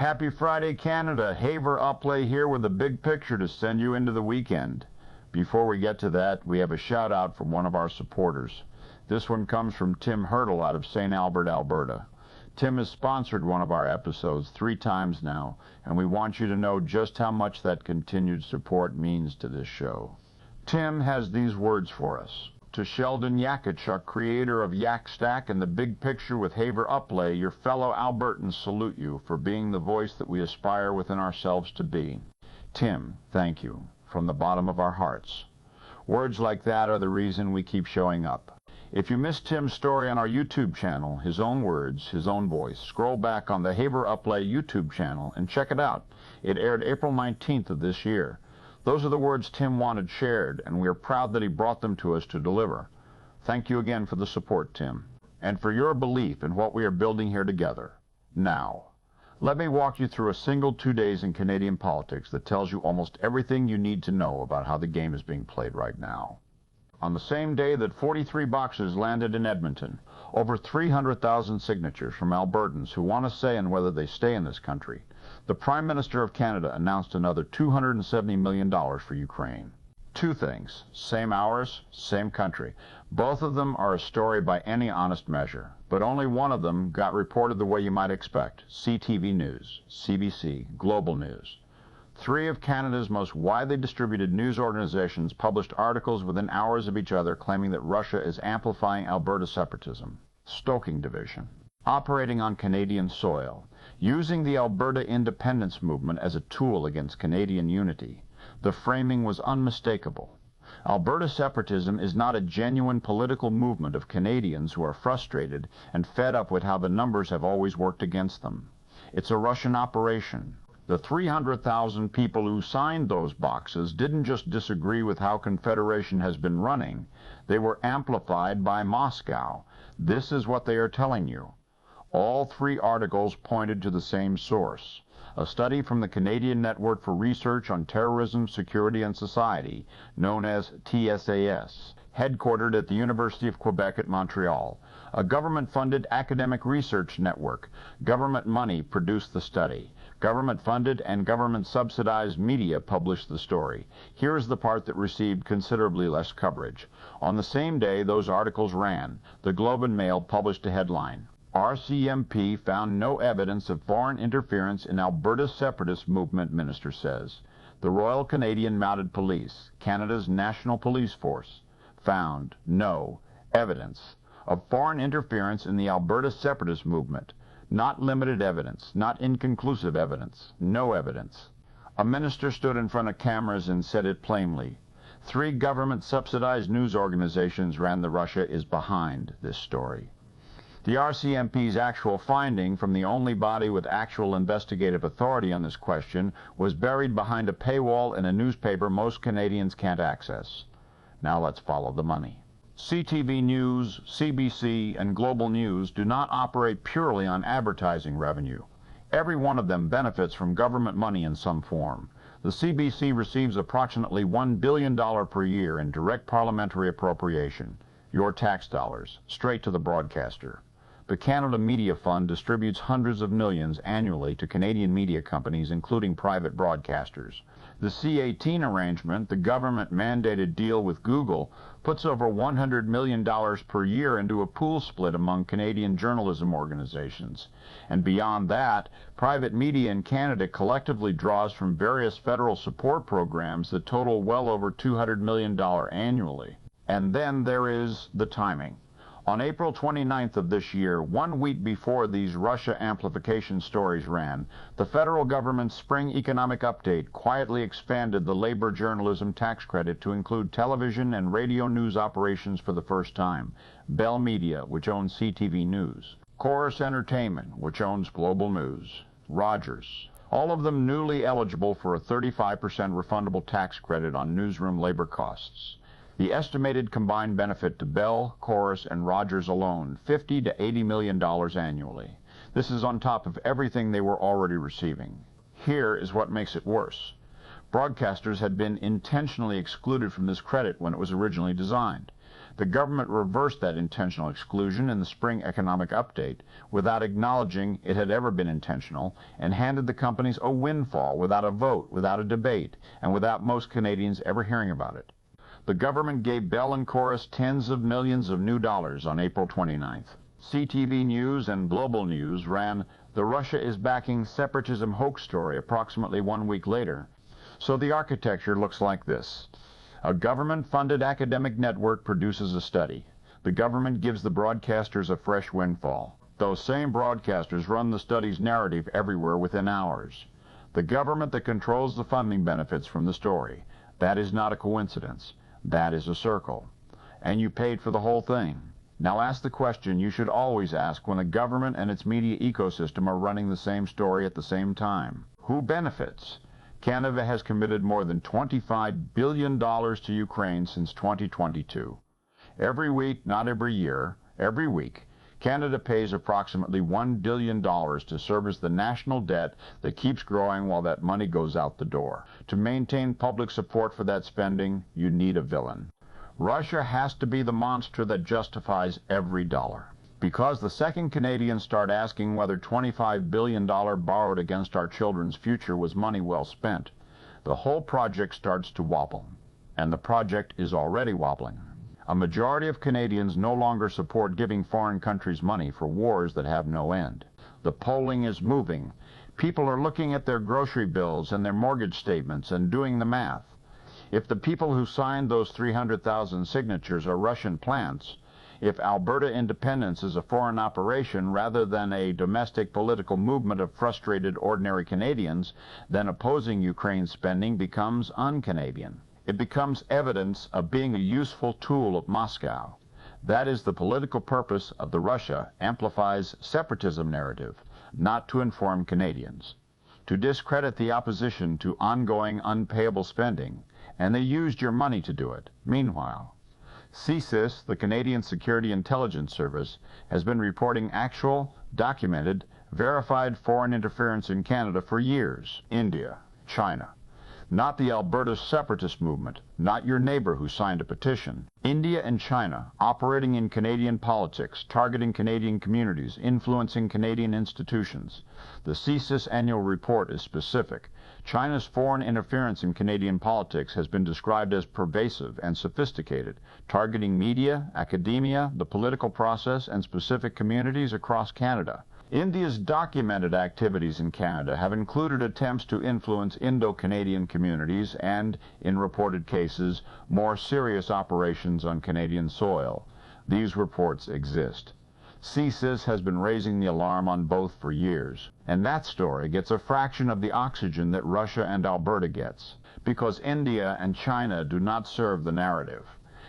Happy Friday, Canada. Haver UpLay here with a big picture to send you into the weekend. Before we get to that, we have a shout out from one of our supporters. This one comes from Tim Hurdle out of St. Albert, Alberta. Tim has sponsored one of our episodes 3 times now, and we want you to know just how much that continued support means to this show. Tim has these words for us. To Sheldon Yakachuk, creator of Yak Stack and the Big Picture with Haver UpLay, your fellow Albertans salute you for being the voice that we aspire within ourselves to be. Tim, thank you, from the bottom of our hearts. Words like that are the reason we keep showing up. If you missed Tim's story on our YouTube channel, his own words, his own voice, scroll back on the Haver UpLay YouTube channel and check it out. It aired April 19th of this year. Those are the words Tim wanted shared, and we are proud that he brought them to us to deliver. Thank you again for the support, Tim, and for your belief in what we are building here together. Now, let me walk you through a single 2 days in Canadian politics that tells you almost everything you need to know about how the game is being played right now. On the same day that 43 boxes landed in Edmonton, over 300,000 signatures from Albertans who want a say in whether they stay in this country, the Prime Minister of Canada announced another $270 million for Ukraine. 2 things, same hours, same country. Both of them are a story by any honest measure, but only one of them got reported the way you might expect, CTV News, CBC, Global News. 3 of Canada's most widely distributed news organizations published articles within hours of each other claiming that Russia is amplifying Alberta separatism. Stoking Division. Operating on Canadian soil, using the Alberta independence movement as a tool against Canadian unity. The framing was unmistakable. Alberta separatism is not a genuine political movement of Canadians who are frustrated and fed up with how the numbers have always worked against them. It's a Russian operation. The 300,000 people who signed those boxes didn't just disagree with how Confederation has been running. They were amplified by Moscow. This is what they are telling you. All 3 articles pointed to the same source, a study from the Canadian Network for Research on Terrorism, Security and Society, known as CSIS, headquartered at the University of Quebec at Montreal, a government-funded academic research network. Government money produced the study. Government-funded and government-subsidized media published the story. Here is the part that received considerably less coverage. On the same day those articles ran, the Globe and Mail published a headline. RCMP found no evidence of foreign interference in Alberta's separatist movement, minister says. The Royal Canadian Mounted Police, Canada's national police force, found no evidence of foreign interference in the Alberta separatist movement. Not limited evidence, not inconclusive evidence, no evidence. A minister stood in front of cameras and said it plainly. 3 government-subsidized news organizations ran the Russia is behind this story. The RCMP's actual finding from the only body with actual investigative authority on this question was buried behind a paywall in a newspaper most Canadians can't access. Now let's follow the money. CTV News, CBC, and Global News do not operate purely on advertising revenue. Every one of them benefits from government money in some form. The CBC receives approximately $1 billion per year in direct parliamentary appropriation, your tax dollars, straight to the broadcaster. The Canada Media Fund distributes hundreds of millions annually to Canadian media companies, including private broadcasters. The C-18 arrangement, the government-mandated deal with Google, puts over $100 million per year into a pool split among Canadian journalism organizations. And beyond that, private media in Canada collectively draws from various federal support programs that total well over $200 million annually. And then there is the timing. On April 29th of this year, 1 week before these Russia amplification stories ran, the federal government's spring economic update quietly expanded the labor journalism tax credit to include television and radio news operations for the first time. Bell Media, which owns CTV News. Chorus Entertainment, which owns Global News. Rogers. All of them newly eligible for a 35% refundable tax credit on newsroom labor costs. The estimated combined benefit to Bell, Chorus, and Rogers alone, $50 to $80 million annually. This is on top of everything they were already receiving. Here is what makes it worse. Broadcasters had been intentionally excluded from this credit when it was originally designed. The government reversed that intentional exclusion in the spring economic update without acknowledging it had ever been intentional, and handed the companies a windfall without a vote, without a debate, and without most Canadians ever hearing about it. The government gave Bell and Chorus tens of millions of new dollars on April 29th. CTV News and Global News ran the Russia is backing separatism hoax story approximately 1 week later. So the architecture looks like this. A government-funded academic network produces a study. The government gives the broadcasters a fresh windfall. Those same broadcasters run the study's narrative everywhere within hours. The government that controls the funding benefits from the story. That is not a coincidence. That is a circle. And you paid for the whole thing. Now ask the question you should always ask when the government and its media ecosystem are running the same story at the same time. Who benefits? Canada has committed more than $25 billion to Ukraine since 2022. Every week, not every year, every week, Canada pays approximately $1 billion to service the national debt that keeps growing while that money goes out the door. To maintain public support for that spending, you need a villain. Russia has to be the monster that justifies every dollar. Because the second Canadians start asking whether $25 billion borrowed against our children's future was money well spent, the whole project starts to wobble. And the project is already wobbling. A majority of Canadians no longer support giving foreign countries money for wars that have no end. The polling is moving. People are looking at their grocery bills and their mortgage statements and doing the math. If the people who signed those 300,000 signatures are Russian plants, if Alberta independence is a foreign operation rather than a domestic political movement of frustrated ordinary Canadians, then opposing Ukraine's spending becomes un-Canadian. It becomes evidence of being a useful tool of Moscow. That is the political purpose of the Russia amplifies separatism narrative, not to inform Canadians. To discredit the opposition to ongoing unpayable spending, and they used your money to do it. Meanwhile, CSIS, the Canadian Security Intelligence Service, has been reporting actual, documented, verified foreign interference in Canada for years. India, China. Not the Alberta separatist movement, not your neighbor who signed a petition. India and China, operating in Canadian politics, targeting Canadian communities, influencing Canadian institutions. The CSIS annual report is specific. China's foreign interference in Canadian politics has been described as pervasive and sophisticated, targeting media, academia, the political process, and specific communities across Canada. India's documented activities in Canada have included attempts to influence Indo-Canadian communities and, in reported cases, more serious operations on Canadian soil. These reports exist. CSIS has been raising the alarm on both for years, and that story gets a fraction of the oxygen that Russia and Alberta gets, because India and China do not serve the narrative.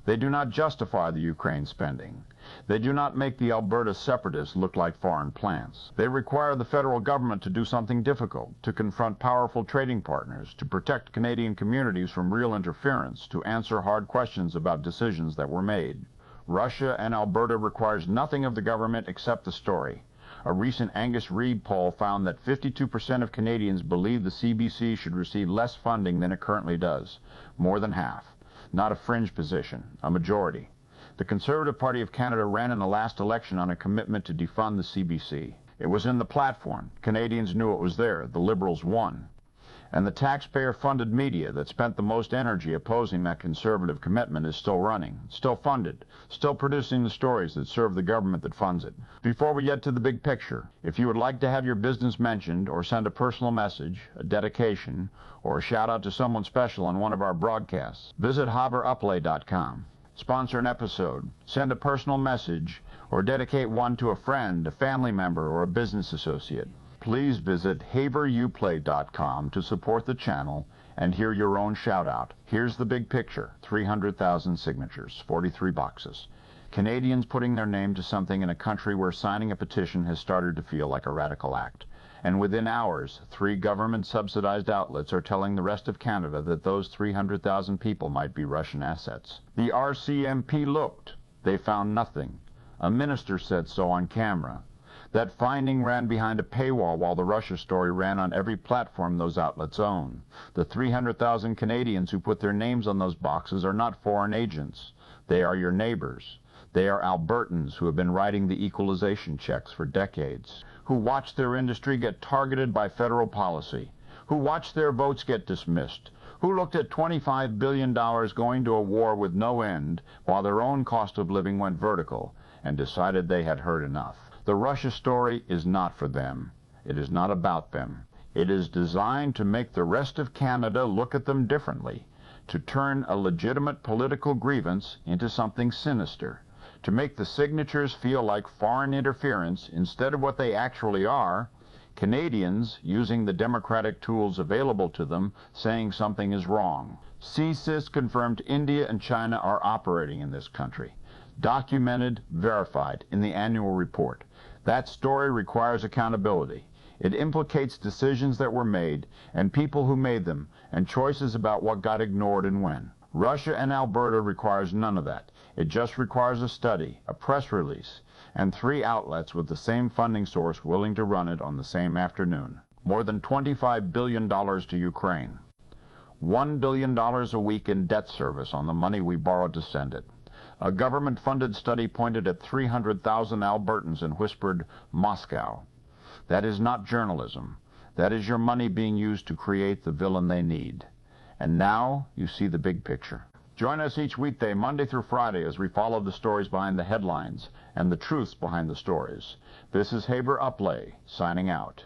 They do not justify the Ukraine spending. They do not make the Alberta separatists look like foreign plants. They require the federal government to do something difficult, to confront powerful trading partners, to protect Canadian communities from real interference, to answer hard questions about decisions that were made. Russia and Alberta requires nothing of the government except the story. A recent Angus Reid poll found that 52% of Canadians believe the CBC should receive less funding than it currently does. More than half. Not a fringe position, a majority. The Conservative Party of Canada ran in the last election on a commitment to defund the CBC. It was in the platform. Canadians knew it was there. The Liberals won. And the taxpayer-funded media that spent the most energy opposing that Conservative commitment is still running, still funded, still producing the stories that serve the government that funds it. Before we get to the big picture, if you would like to have your business mentioned or send a personal message, a dedication, or a shout-out to someone special on one of our broadcasts, visit UpLay.com. Sponsor an episode, send a personal message, or dedicate one to a friend, a family member, or a business associate. Please visit HaverUpLay.com to support the channel and hear your own shout-out. Here's the big picture. 300,000 signatures, 43 boxes. Canadians putting their name to something in a country where signing a petition has started to feel like a radical act. And within hours, 3 government-subsidized outlets are telling the rest of Canada that those 300,000 people might be Russian assets. The RCMP looked. They found nothing. A minister said so on camera. That finding ran behind a paywall while the Russia story ran on every platform those outlets own. The 300,000 Canadians who put their names on those boxes are not foreign agents. They are your neighbors. They are Albertans who have been writing the equalization checks for decades, who watched their industry get targeted by federal policy, who watched their votes get dismissed, who looked at $25 billion going to a war with no end while their own cost of living went vertical, and decided they had heard enough. The Russia story is not for them. It is not about them. It is designed to make the rest of Canada look at them differently, to turn a legitimate political grievance into something sinister, to make the signatures feel like foreign interference instead of what they actually are, Canadians using the democratic tools available to them saying something is wrong. CSIS confirmed India and China are operating in this country. Documented, verified in the annual report. That story requires accountability. It implicates decisions that were made, and people who made them, and choices about what got ignored and when. Russia and Alberta requires none of that. It just requires a study, a press release, and 3 outlets with the same funding source willing to run it on the same afternoon. More than $25 billion to Ukraine. $1 billion a week in debt service on the money we borrowed to send it. A government-funded study pointed at 300,000 Albertans and whispered, Moscow. That is not journalism. That is your money being used to create the villain they need. And now you see the big picture. Join us each weekday, Monday through Friday, as we follow the stories behind the headlines and the truths behind the stories. This is Haber UpLay, signing out.